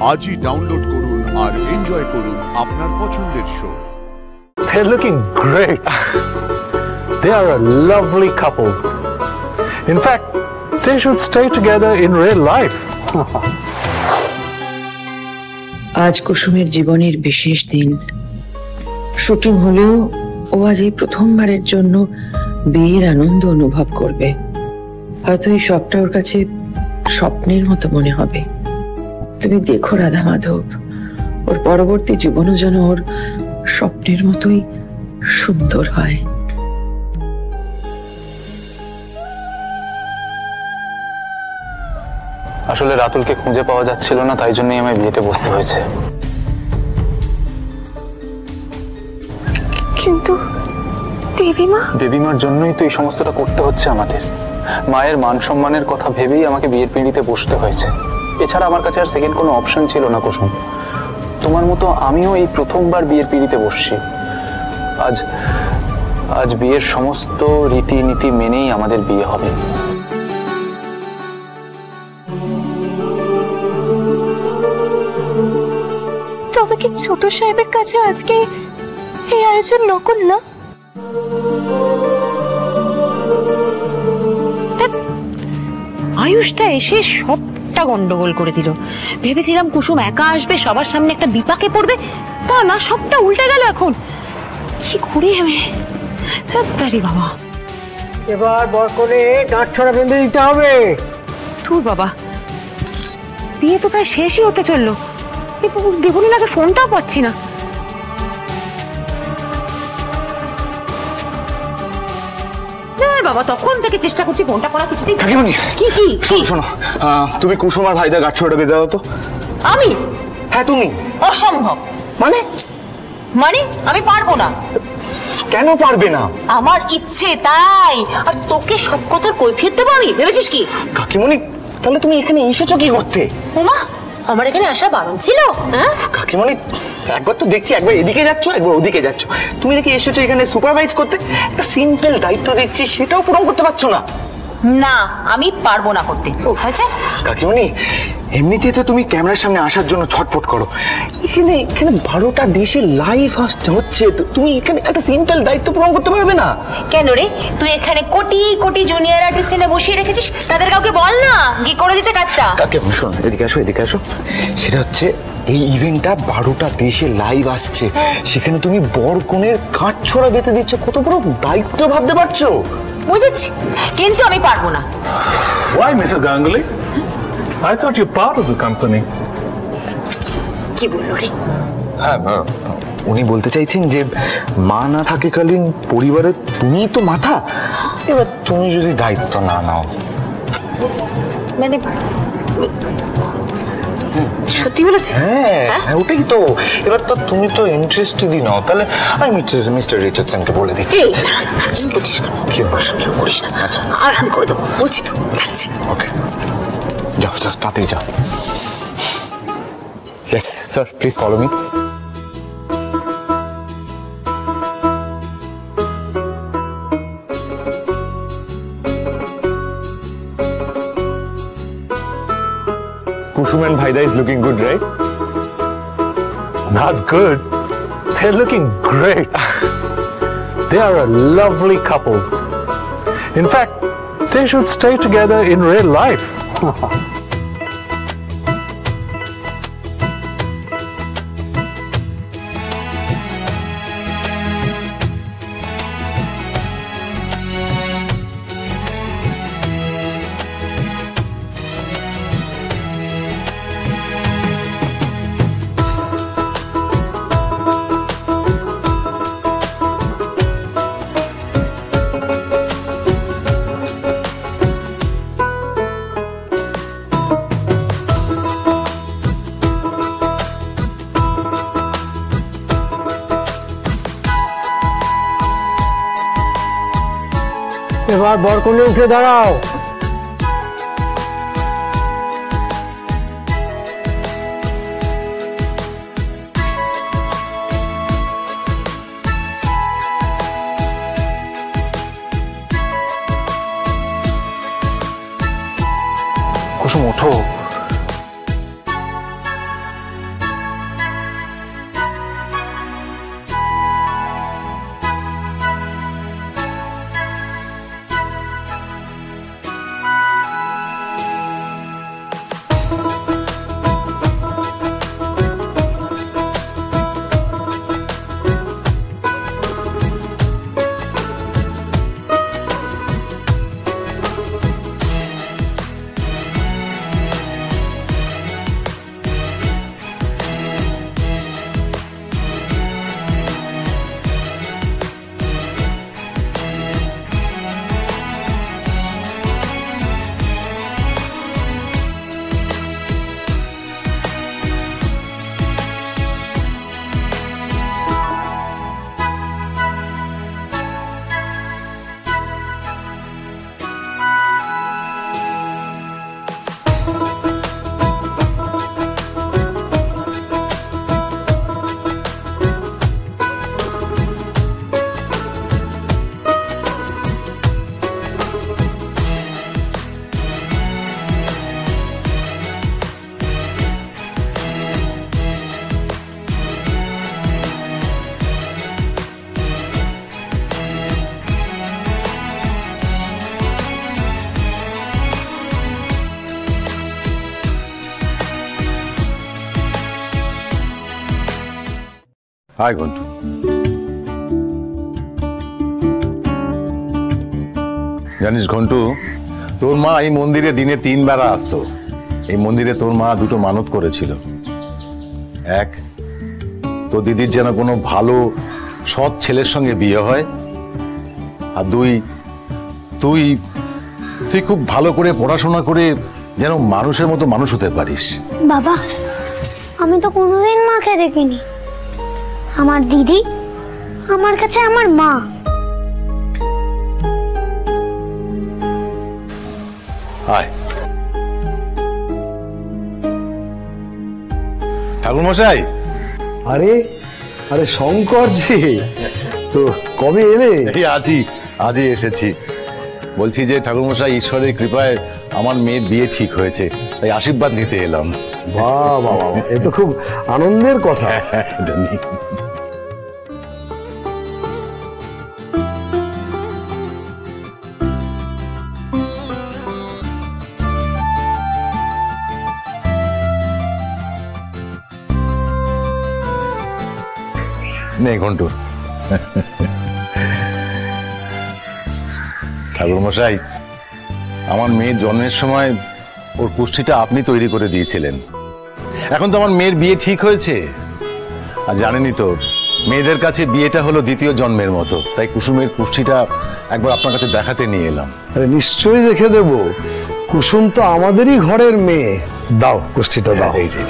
আজই ডাউনলোড করুন আর এনজয় করুন আপনার পছন্দের show. They're looking great. They are a lovely couple. In fact, they should stay together in real life. আজ কুসুমের জীবনের বিশেষ দিন। শুটিং হলেও ও আজ এই প্রথমবারের জন্য বিয়ের আনন্দ অনুভব করবে। হয়তো এই সবটা ওর কাছে স্বপ্নের মতো মনে হবে। তুমি দেখো রাধা মাধব, ওর পরবর্তী জীবনও যেন ওর স্বপ্নের মতোই সুন্দর হয়। আসলে রাতুলকে খুঁজে পাওয়া যাচ্ছিল না, তাই জন্যই আমায় বিয়েতে বসতে হয়েছে। কিন্তু দেবীমার জন্যই তো এই সমস্তটা করতে হচ্ছে আমাদের। মায়ের মান সম্মানের কথা ভেবেই আমাকে বিয়ের পিঁড়িতে বসতে হয়েছে। এছাড়া আমার কাছে আর সেকেন্ড কোনো অপশন ছিল না কুসুম। তোমার মতো আমিও এই প্রথমবার বিয়ের পিঁড়িতে বসছি। আজ বিয়ের সমস্ত রীতিনীতি মেনেই আমাদের বিয়ে হবে। তবে কি ছোট সাহেবের কাছে আজকে এই আয়োজন নকল না? আয়ুষটা এসে সবটা গন্ডগোল করে দিল। ভেবেছিলাম কুসুম একা আসবে, সবার সামনে একটা বিপাকে পড়বে, তা না, সবটা উল্টে গেল। এখন কি করি আমি? তাড়াতাড়ি বাবা, এবার বরকনে ডাঁট ছড়া বেঁধে দিতে হবে। তোর বাবা, বিয়ে তো প্রায় শেষই হতে চললো। দেবুনির আগে ফোনটাও পাচ্ছি না। বাবা, তখন থেকে চেষ্টা করছি ফোনটা করা, কিছুতেই। কাকিমণি, কি কি শোনো, তুমি কুসুম আর ভাইদা গাছ ছড়া বেঁধে দাও তো। আমি? হ্যাঁ তুমি। অসম্ভব। মানে আমি পারবো না। কেন পারবে না? আমার ইচ্ছে তাই। আর তোকে সব কথার কৈফিয়ত দেবো আমি? ভেবেছিস কি? কাকিমণি, তাহলে তুমি এখানে এসেছো কি করতে? ওমা, আমার এখানে আসা বারণ ছিল? হ্যাঁ কাকিমণি, একবার তো দেখছি একবার এদিকে যাচ্ছ একবার ওদিকে যাচ্ছ। তুমি নাকি এসেছো এখানে সুপারভাইজ করতে? একটা সিম্পল দায়িত্ব দিচ্ছি, সেটাও পূরণ করতে পারছো না। না, আমি পারবো না করতে। হয়েছে? কাকিমণি, এমনিতেই তো তুমি ক্যামেরার সামনে আসার জন্য ছটফট করো। এখানে 12টা দেশে লাইভ হচ্ছে, তুমি এখানে একটা সিম্পল দায়িত্ব পূরণ করতে পারবে না? কেন রে, তুই এখানে কোটি কোটি জুনিয়র আর্টিস্ট এনে বসিয়ে রেখেছিস, তাদের কাউকে বল না কি করে দিতে কাজটা। কাকিমণি শোনো, এদিকে আসো। সেটা হচ্ছে এই ইভেন্টটা 12টা দেশে লাইভ আসছে, সেখানে তুমি বরকনের কাঠ ছড়া বেঁধে দিচ্ছ। কত বড় দায়িত্ব ভাবতে পারছো? বুঝেছি, কিন্তু আমি পারবো না। Why, Mr. Ganguly? I thought you're part of the company. কি বললো রে? হ্যাঁ, উনি বলতে চাইছেন যে মা না থাকাকালীন পরিবারের তুমিই তো মাথা। এবার তুমি যদি দায়িত্ব না নাও। মানে সত্যি বলেছে? হ্যাঁ, ওটাই তো। এবার তো তুমি তো ইন্টারেস্টেডই নাও। তাহলে আমি মিস্টার রিচার্ডসনকে বলে দিচ্ছি। কি করিস না। আচ্ছা, আর আমি করে দেবো, বলছি তো, যাচ্ছি। ওকে, যাও তাড়াতাড়ি যাও। Yes sir, please follow me. Kusum and Bhaida is looking good, right? Not good. They're looking great. They are a lovely couple. In fact, they should stay together in real life. এবার বরকনে উঠে দাঁড়াও। কুসুম ওঠো। আয় ঘন্টু। জানিস ঘন্টু, তোর মা এই মন্দিরে দিনে 3 বেলা আসতো। এই মন্দিরে তোর মা 2টো মানত করেছিল। 1, তোর দিদির যেন কোনো ভালো সৎ ছেলের সঙ্গে বিয়ে হয়, আর 2, তুই খুব ভালো করে পড়াশোনা করে যেন মানুষের মতো মানুষ হতে পারিস। বাবা, আমি তো কোনোদিন মাকে দেখিনি। আমার দিদি আমার কাছে আমার মা। আয় ঠাকুর মশাই। আরে আরে শঙ্কর জি, তো কবে এলে? এই আজই এসেছি। বলছি যে ঠাকুর মশাই, ঈশ্বরের কৃপায় আমার মেয়ের বিয়ে ঠিক হয়েছে, তাই আশীর্বাদ নিতে এলাম। বাহ বাহ বাহ, এ তো খুব আনন্দের কথা। জানি। নে ঘন্টু। ঠাকুর মশাই, আমার মেয়ের জন্মের সময় ওর কুষ্ঠিটা আপনি তৈরি করে দিয়েছিলেন। এখন তো আমার মেয়ের বিয়ে ঠিক হয়েছে, আর জানেনই তো মেয়েদের কাছে বিয়েটা হলো দ্বিতীয় জন্মের মতো, তাই কুসুমের কুষ্ঠিটা একবার আপনার কাছে দেখাতে নিয়ে এলাম। আরে নিশ্চয়ই দেখে দেব, কুসুম তো আমাদেরই ঘরের মেয়ে। দাও কুষ্ঠিটা দাও। এই যে